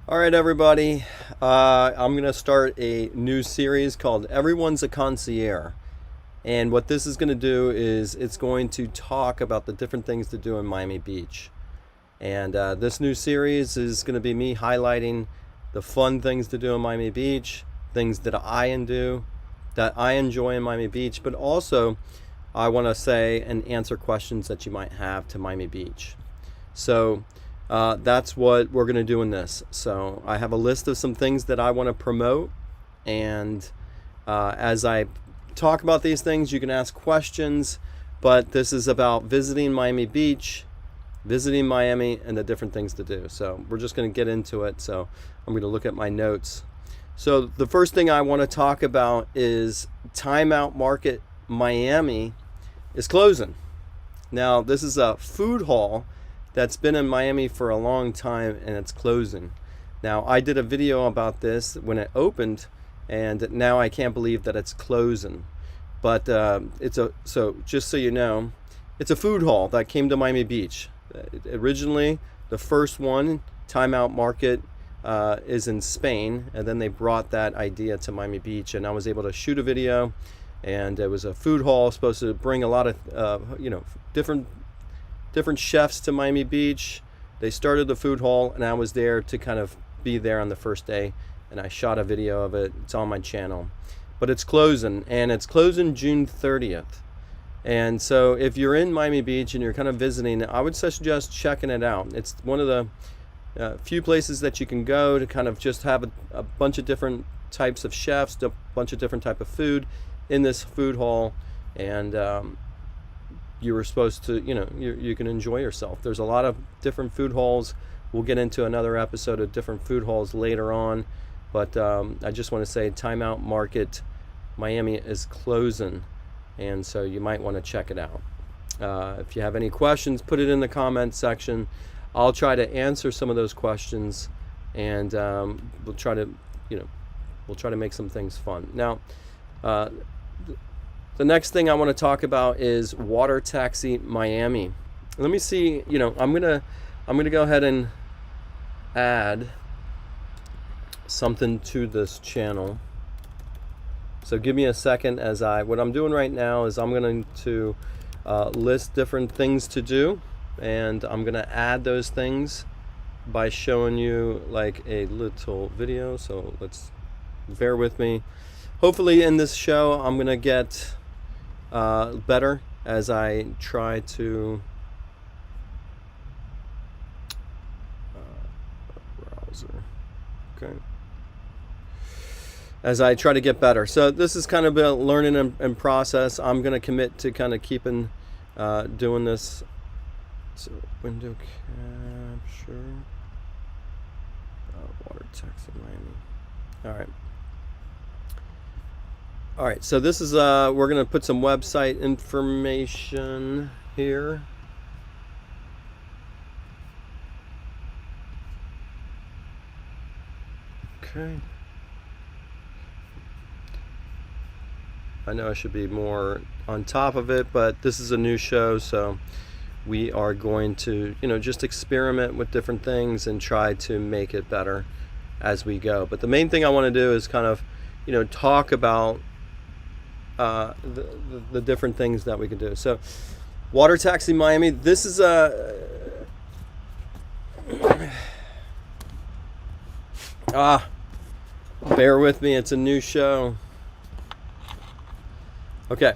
All right, everybody. I'm going to start a new series called Everyone's a Concierge. And what this is going to do is it's going to talk about the different things to do in Miami Beach. And this new series is going to be me highlighting the fun things to do in Miami Beach, things that I enjoy in Miami Beach, but also I want to say and answer questions that you might have to Miami Beach. So that's what we're going to do in this. So I have a list of some things that I want to promote, and as I talk about these things, you can ask questions, but this is about visiting Miami Beach, visiting Miami, and the different things to do. So we're just going to get into it. So I'm going to look at my notes. So the first thing I want to talk about is Timeout Market Miami is closing. Now, this is a food hall that's been in Miami for a long time, and it's closing. Now, I did a video about this when it opened, and now I can't believe that it's closing. But so just so you know, it's a food hall that came to Miami Beach. Originally, the first one, Timeout Market, is in Spain, and then they brought that idea to Miami Beach, and I was able to shoot a video, and it was a food hall supposed to bring a lot of different chefs to Miami Beach. They started the food hall, and I was there to kind of be there on the first day, and I shot a video of it. It's on my channel, but it's closing, and it's closing June 30th. And so if you're in Miami Beach and you're kind of visiting, I would suggest checking it out. It's one of the few places that you can go to kind of just have a bunch of different types of chefs, a bunch of different type of food in this food hall, and you were supposed to, you can enjoy yourself. There's a lot of different food halls. We'll get into another episode of different food halls later on, but I just want to say Timeout Market Miami is closing, and so you might want to check it out. If you have any questions, put it in the comments section. I'll try to answer some of those questions, and we'll try to make some things fun. Now, the next thing I want to talk about is Water Taxi Miami. Let me see, I'm gonna go ahead and add something to this channel. So give me a second what I'm doing right now is I'm going to list different things to do, and I'm going to add those things by showing you like a little video. So let's bear with me. Hopefully in this show I'm going to get better as I try to browser. Okay. As I try to get better. So this is kind of a learning and process. I'm going to commit to kind of keeping doing this. So window capture, Water Taxi Miami. All right, so this is we're going to put some website information here. Okay. I know I should be more on top of it, but this is a new show, so we are going to, just experiment with different things and try to make it better as we go. But the main thing I want to do is kind of, talk about the different things that we can do. So, Water Taxi Miami. This is bear with me. It's a new show. Okay,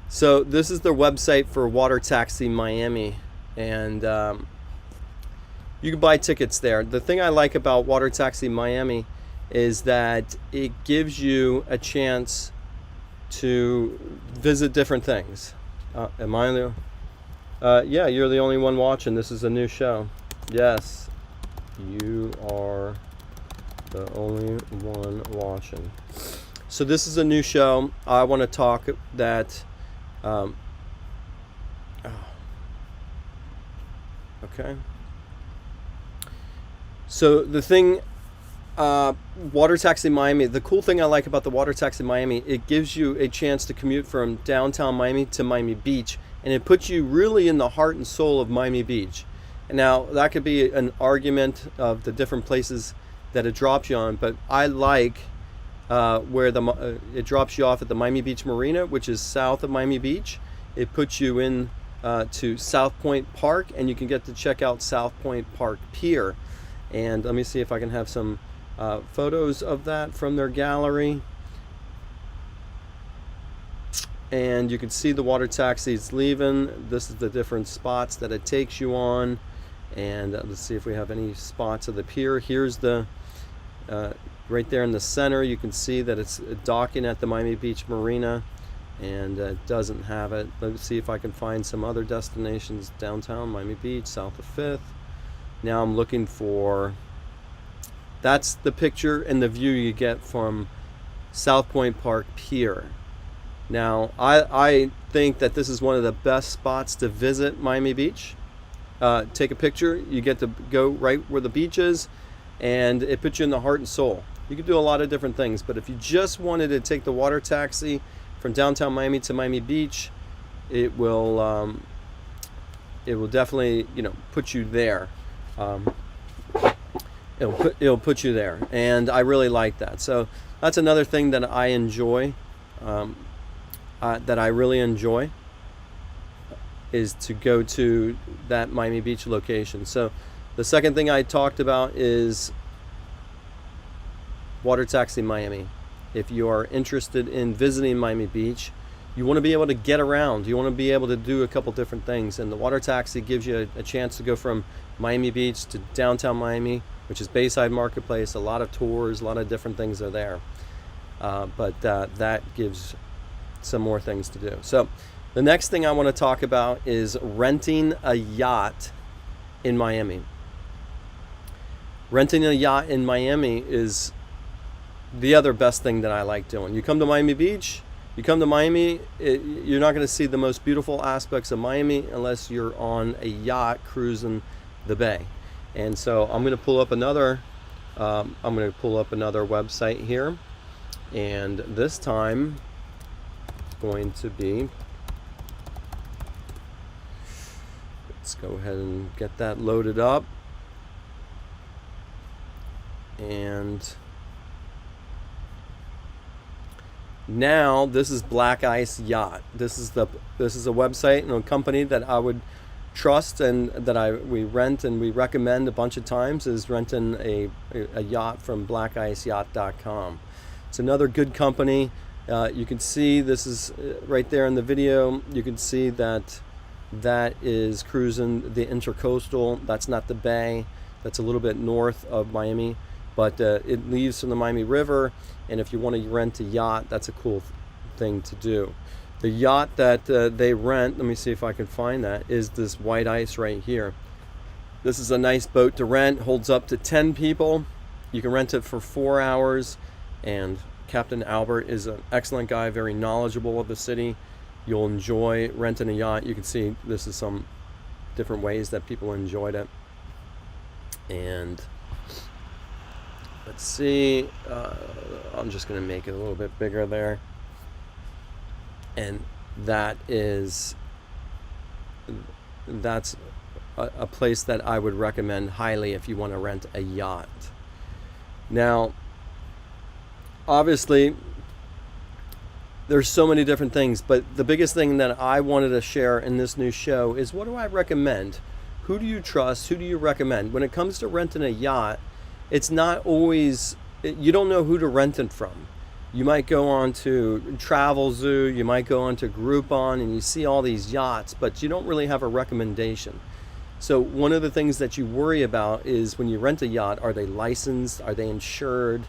so this is the website for Water Taxi Miami, and you can buy tickets there. The thing I like about Water Taxi Miami is that it gives you a chance to visit different things. Am I the? Yeah, you're the only one watching. This is a new show. Yes, you are the only one watching. So this is a new show. I want to talk that. Okay. So the thing, Water Taxi Miami. The cool thing I like about the Water Taxi Miami, it gives you a chance to commute from downtown Miami to Miami Beach, and it puts you really in the heart and soul of Miami Beach. And now that could be an argument of the different places that it drops you on, but I like where it drops you off at the Miami Beach Marina, which is south of Miami Beach. It puts you in to South Point Park, and you can get to check out South Point Park Pier. And let me see if I can have some photos of that from their gallery. And you can see the water taxis leaving. This is the different spots that it takes you on. And let's see if we have any spots of the pier. Here's the right there in the center. You can see that it's docking at the Miami Beach Marina, and it doesn't have it. Let's see if I can find some other destinations downtown Miami Beach, south of 5th. Now I'm looking for, that's the picture and the view you get from South Point Park Pier. Now I think that this is one of the best spots to visit Miami Beach. Take a picture, you get to go right where the beach is, and it puts you in the heart and soul. You can do a lot of different things, but if you just wanted to take the water taxi from downtown Miami to Miami Beach, it will definitely, you know, put you there. It'll put you there, and I really like that. So that's another thing that I enjoy, that I really enjoy, is to go to that Miami Beach location. So the second thing I talked about is Water Taxi Miami. If you are interested in visiting Miami Beach, you want to be able to get around. You want to be able to do a couple different things, and the water taxi gives you a chance to go from Miami Beach to downtown Miami, which is Bayside Marketplace. A lot of tours, a lot of different things are there, but that gives some more things to do. So the next thing I want to talk about is renting a yacht in Miami. Renting a yacht in Miami is the other best thing that I like doing. You come to Miami Beach, you come to Miami, you're not going to see the most beautiful aspects of Miami unless you're on a yacht cruising the bay. And so I'm going to pull up another website here, and this time it's going to be, let's go ahead and get that loaded up. And now this is Black Ice Yacht. This is a website and a company that I would trust, and that we rent and we recommend a bunch of times, is renting a yacht from blackiceyacht.com. It's another good company. You can see this is right there in the video. You can see that is cruising the Intercoastal. That's not the bay. That's a little bit north of Miami, but it leaves from the Miami River, and if you want to rent a yacht, that's a cool thing to do. The yacht that they rent, let me see if I can find that, is this White Ice right here. This is a nice boat to rent, holds up to 10 people. You can rent it for 4 hours, and Captain Albert is an excellent guy, very knowledgeable of the city. You'll enjoy renting a yacht. You can see this is some different ways that people enjoyed it. And let's see, I'm just going to make it a little bit bigger there. And that's a place that I would recommend highly if you want to rent a yacht. Now, obviously, there's so many different things, but the biggest thing that I wanted to share in this new show is, what do I recommend? Who do you trust? Who do you recommend? When it comes to renting a yacht, it's not always, you don't know who to rent it from. You might go on to Travel Zoo, you might go on to Groupon, and you see all these yachts, but you don't really have a recommendation. So one of the things that you worry about is, when you rent a yacht, are they licensed? Are they insured?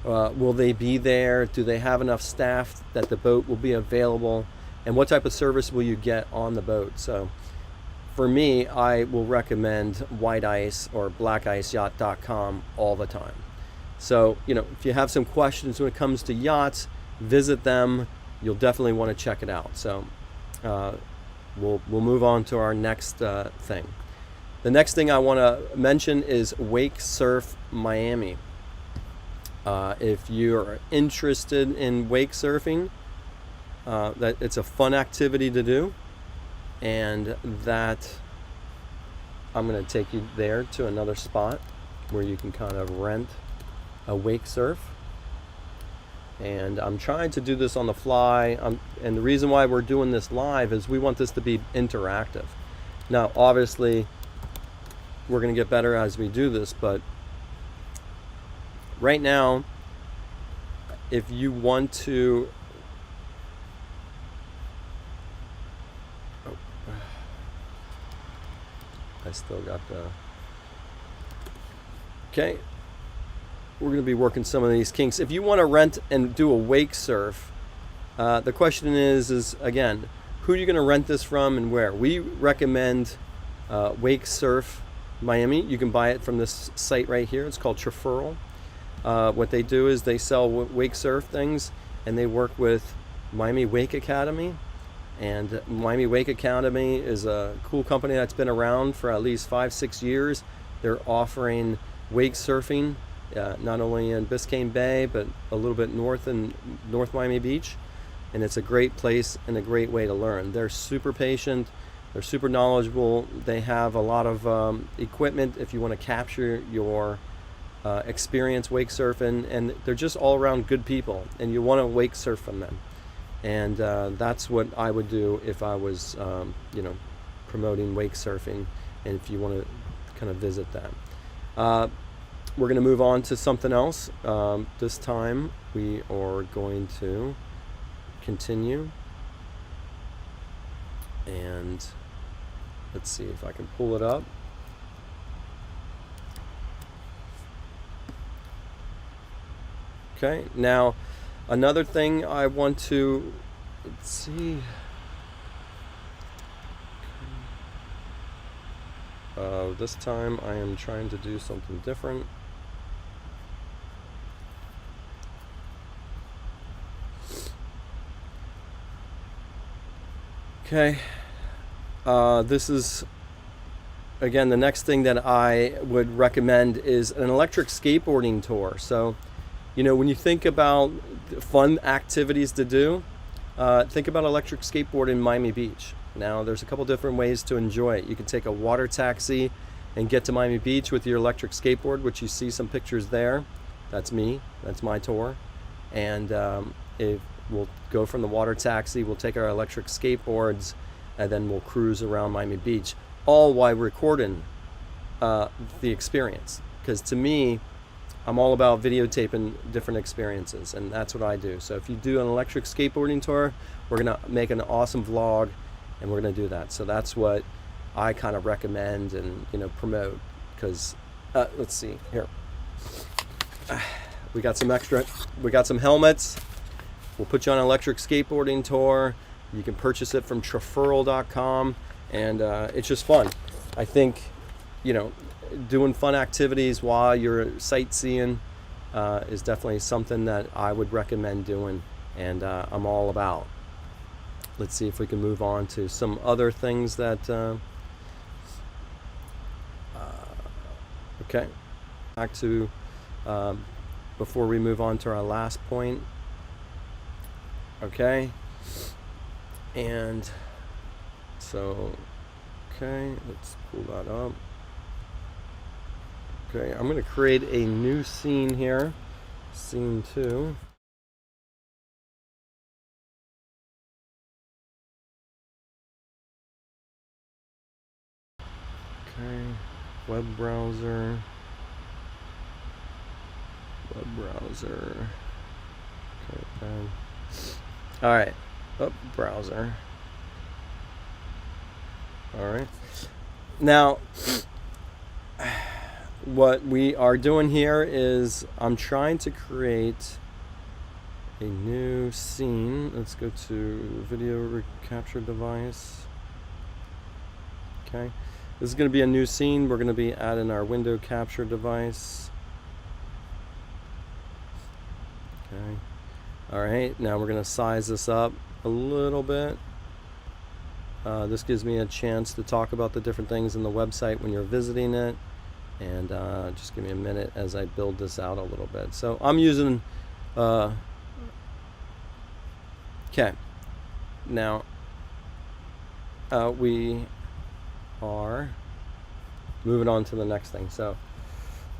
Will they be there? Do they have enough staff that the boat will be available? And what type of service will you get on the boat? So for me, I will recommend White Ice or blackiceyacht.com all the time. So, you know, if you have some questions when it comes to yachts, visit them. You'll definitely want to check it out. So we'll move on to our next thing. The next thing I want to mention is Wake Surf Miami. If you're interested in wake surfing, that it's a fun activity to do, and that I'm going to take you there to another spot where you can kind of rent wake surf. And I'm trying to do this on the fly. And the reason why we're doing this live is we want this to be interactive. Now, obviously, we're going to get better as we do this, but right now, if you want to... Oh, I still got the... Okay. We're going to be working some of these kinks. If you want to rent and do a wake surf, the question is again, who are you going to rent this from and where? We recommend Wake Surf Miami. You can buy it from this site right here. It's called Traferral. What they do is they sell wake surf things, and they work with Miami Wake Academy. And Miami Wake Academy is a cool company that's been around for at least 5-6 years. They're offering wake surfing not only in Biscayne Bay, but a little bit north in North Miami Beach. And it's a great place and a great way to learn. They're super patient. They're super knowledgeable. They have a lot of equipment if you want to capture your experience wake surfing. And they're just all around good people. And you want to wake surf from them. And that's what I would do if I was, promoting wake surfing. And if you want to kind of visit that. We're going to move on to something else. This time we are going to continue. And let's see if I can pull it up. Okay, now another thing I want to, let's see. This time I am trying to do something different. Okay, this is, again, the next thing that I would recommend is an electric skateboarding tour. So, when you think about fun activities to do, think about electric skateboard in Miami Beach. Now, there's a couple different ways to enjoy it. You can take a water taxi and get to Miami Beach with your electric skateboard, which you see some pictures there. That's me. That's my tour. And we'll go from the water taxi, we'll take our electric skateboards, and then we'll cruise around Miami Beach, all while recording the experience. Because to me, I'm all about videotaping different experiences, and that's what I do. So if you do an electric skateboarding tour, we're going to make an awesome vlog, and we're going to do that. So that's what I kind of recommend and promote. Because let's see here, we got some helmets. We'll put you on an electric skateboarding tour. You can purchase it from Traferral.com, and it's just fun. I think, doing fun activities while you're sightseeing is definitely something that I would recommend doing, and I'm all about. Let's see if we can move on to some other things that... okay, back to before we move on to our last point. Okay, and so, okay, let's pull that up. Okay, I'm going to create a new scene here, scene 2. Okay, web browser. Okay, then. All right, browser. All right. Now, what we are doing here is I'm trying to create a new scene. Let's go to video capture device. Okay, this is going to be a new scene. We're going to be adding our window capture device. Okay. All right, now we're going to size this up a little bit. This gives me a chance to talk about the different things in the website when you're visiting it. And just give me a minute as I build this out a little bit. So I'm using, okay, now we are moving on to the next thing. So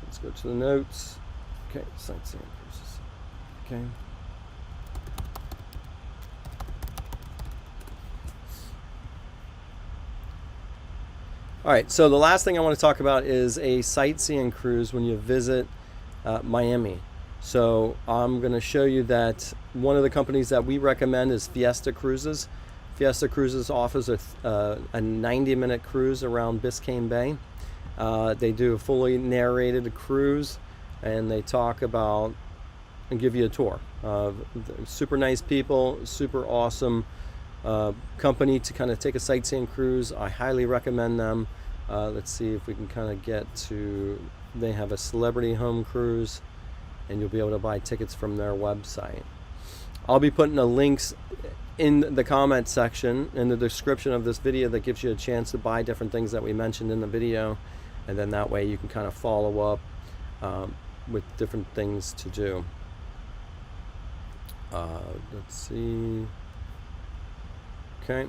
let's go to the notes. Okay, Sightseeing Cruises. Okay. All right, so the last thing I want to talk about is a sightseeing cruise when you visit Miami. So I'm going to show you that one of the companies that we recommend is Fiesta Cruises. Fiesta Cruises offers a 90-minute cruise around Biscayne Bay. They do a fully narrated cruise, and they talk about and give you a tour. Super nice people, super awesome company to kind of take a sightseeing cruise. I highly recommend them. Let's see if we can kind of get to, they have a celebrity home cruise, and you'll be able to buy tickets from their website. I'll be putting the links in the comment section in the description of this video that gives you a chance to buy different things that we mentioned in the video, and then that way you can kind of follow up with different things to do. Let's see. Okay,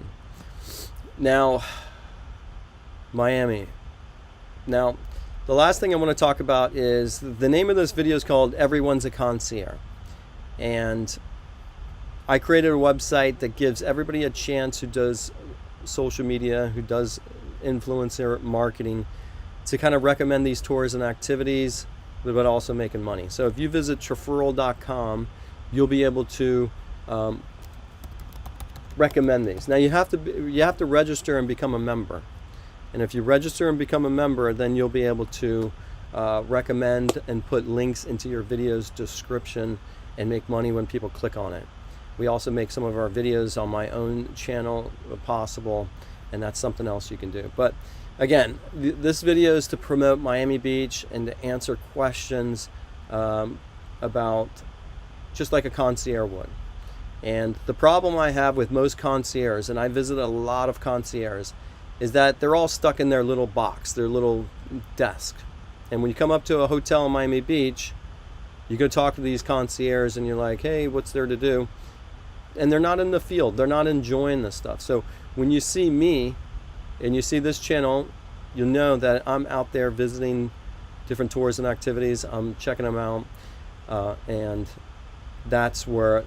now Miami. Now the last thing I want to talk about is the name of this video is called Everyone's a Concierge, and I created a website that gives everybody a chance who does social media, who does influencer marketing, to kind of recommend these tours and activities, but also making money. So if you visit Traferral.com, you'll be able to recommend these. Now you have to register and become a member, and if you register and become a member, then you'll be able to recommend and put links into your video's description and make money when people click on it. We also make some of our videos on my own channel possible, and that's something else you can do. But again, this video is to promote Miami Beach and to answer questions about, just like a concierge would. And the problem I have with most concierges, and I visit a lot of concierges, is that they're all stuck in their little box, their little desk. And when you come up to a hotel in Miami Beach, you go talk to these concierges and you're like, hey, what's there to do? And they're not in the field, they're not enjoying this stuff. So when you see me and you see this channel, you'll know that I'm out there visiting different tours and activities. I'm checking them out, and that's where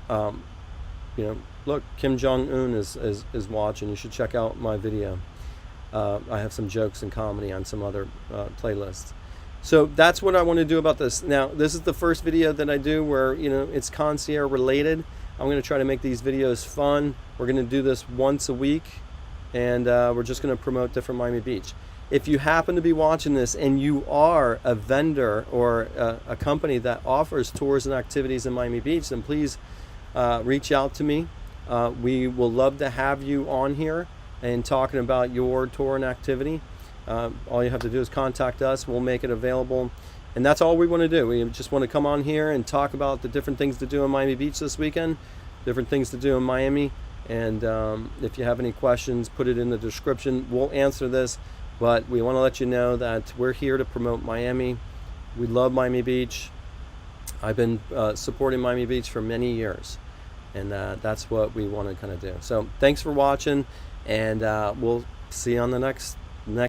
you know, look, Kim Jong-un is watching. You should check out my video. I have some jokes and comedy on some other playlists. So that's what I want to do about this. Now, this is the first video that I do where, you know, it's concierge related. I'm going to try to make these videos fun. We're going to do this once a week, and we're just going to promote different Miami Beach. If you happen to be watching this and you are a vendor or a company that offers tours and activities in Miami Beach, then please reach out to me. We will love to have you on here and talking about your tour and activity. All you have to do is contact us. We'll make it available. And that's all we want to do. We just want to come on here and talk about the different things to do in Miami Beach this weekend, different things to do in Miami. And if you have any questions, put it in the description. We'll answer this, but we want to let you know that we're here to promote Miami. We love Miami Beach. I've been supporting Miami Beach for many years, and that's what we want to kind of do. So thanks for watching, and we'll see you on the next